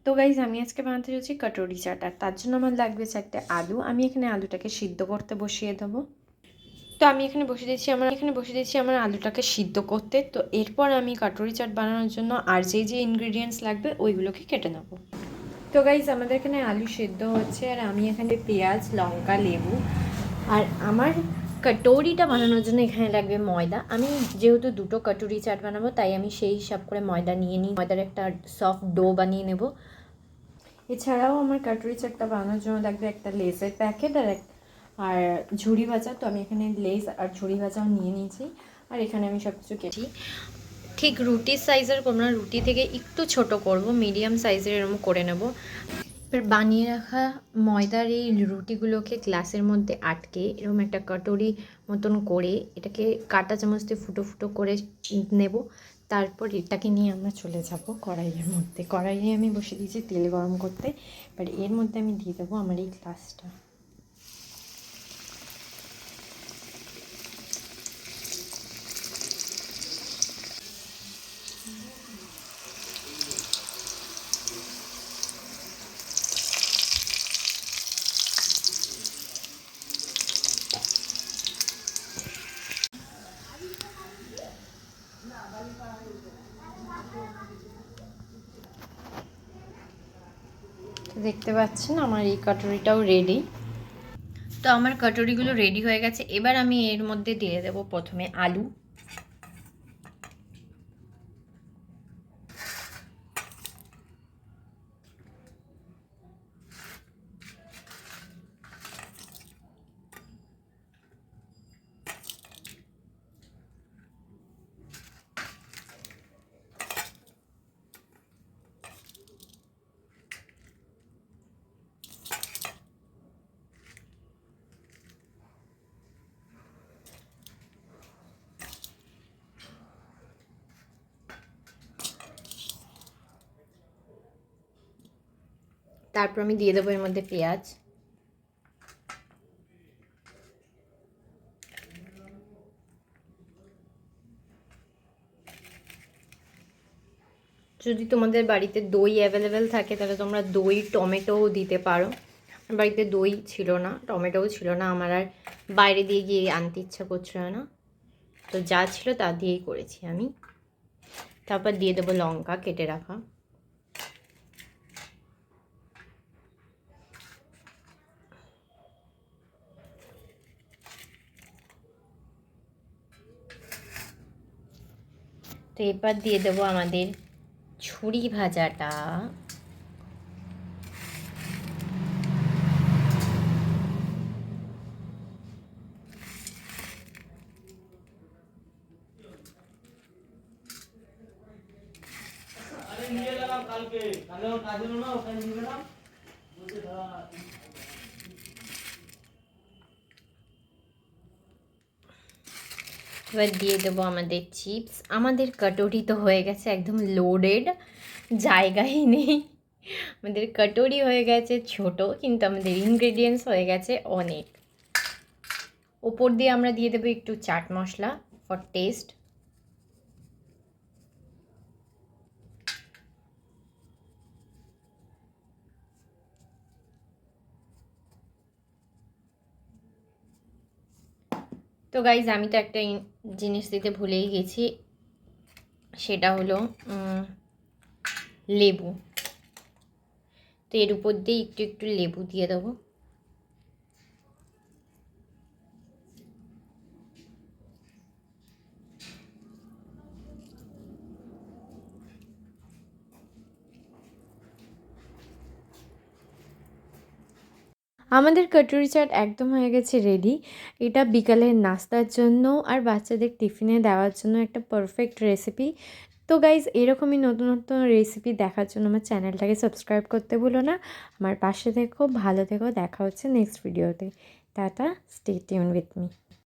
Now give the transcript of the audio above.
তো গাইজ আমি আজকে বানাতে চলেছি কটরি চাট, আর তার জন্য আমার লাগবে 4টে আলু। আমি এখানে আলুটাকে সিদ্ধ করতে বসিয়ে দেবো। তো আমি এখানে বসিয়ে দিয়েছি আমার আলুটাকে সিদ্ধ করতে। তো এরপর আমি কটরি চাট বানানোর জন্য আর যে ইনগ্রিডিয়েন্টস লাগবে ওইগুলোকে কেটে নেবো। তো গাইজ আমাদের এখানে আলু সিদ্ধ হচ্ছে, আর আমি এখানে পেঁয়াজ, লঙ্কা, লেবু, আর আমার কটরিটা বানানোর জন্য এখানে লাগবে ময়দা। আমি যেহেতু 2টো কটরি চাট বানাবো তাই আমি সেই হিসাব করে ময়দা নিয়ে নিই। ময়দার একটা সফট ডো বানিয়ে নেব। এছাড়াও আমার কাটরি চাটটা বানানোর জন্য লাগবে একটা লেসের প্যাকেট আর ঝুড়ি ভাজা। তো আমি এখানে লেস আর ঝুড়ি ভাজাও নিয়ে নিয়েছি, আর এখানে আমি সব কিছু কেটেছি। ঠিক রুটির সাইজের করবো না, রুটি থেকে একটু ছোট করব, মিডিয়াম সাইজের এরকম করে নেব। এবার বানিয়ে রাখা ময়দার এই রুটিগুলোকে গ্লাসের মধ্যে আটকে এরকম একটা কটরি মতন করে এটাকে কাঁটা চামচ দিয়ে ফুটো ফুটো করে নেব। তারপর এটাকে নিয়ে আমরা চলে যাব কড়াইয়ের মধ্যে। কড়াইয়ে আমি বসে দিয়েছি তেল গরম করতে। এবার এর মধ্যে আমি দিয়ে দেবো আমার এই গ্লাসটা। দেখতে পাচ্ছেন আমার এই কটরিটাও রেডি। তো আমার কটরিগুলো রেডি হয়ে গেছে। এবার আমি এর মধ্যে দিয়ে দেবো প্রথমে আলু। তারপর আমি দিয়ে দেবো এর মধ্যে পেঁয়াজ। যদি তোমাদের বাড়িতে দই অ্যাভেলেবেল থাকে তাহলে তোমরা দই টমেটোও দিতে পারো। আমার বাড়িতে দই ছিল না, টমেটোও ছিল না, আমার আর বাইরে দিয়ে গিয়ে আনতে ইচ্ছা করছিল না, তো যা ছিল তা দিয়েই করেছি আমি। তারপর দিয়ে দেবো লঙ্কা কেটে রাখা। তো এবার দিয়ে দেবো আমাদের ঝুড়ি ভাজাটা। এবার দিয়ে দেবো আমাদের চিপস। আমাদের কটরি তো হয়ে গেছে একদম লোডেড, জায়গাই নেই। আমাদের কটরি হয়ে গেছে ছোট, কিন্তু আমাদের ইনগ্রেডিয়েন্টস হয়ে গেছে অনেক। ওপর দিয়ে আমরা দিয়ে দেবো একটু চাট মশলা ফর টেস্ট। তো গাইজ আমি তো একটা জিনিস দিতে ভুলেই গেছি, সেটা হলো লেবু। তো এর উপর দিয়ে একটু একটু লেবু দিয়ে দেবো। আমাদের কটরি চাট একদম হয়ে গেছে রেডি। এটা বিকালের নাস্তার জন্য আর বাচ্চাদের টিফিনে দেওয়ার জন্য একটা পারফেক্ট রেসিপি। তো গাইজ এরকমই নতুন নতুন রেসিপি দেখার জন্য আমার চ্যানেলটাকে সাবস্ক্রাইব করতে ভুলো না। আমার পাশে থেকো, ভালো থেকো। দেখা হচ্ছে নেক্সট ভিডিওতে। Tata, stay tune with me.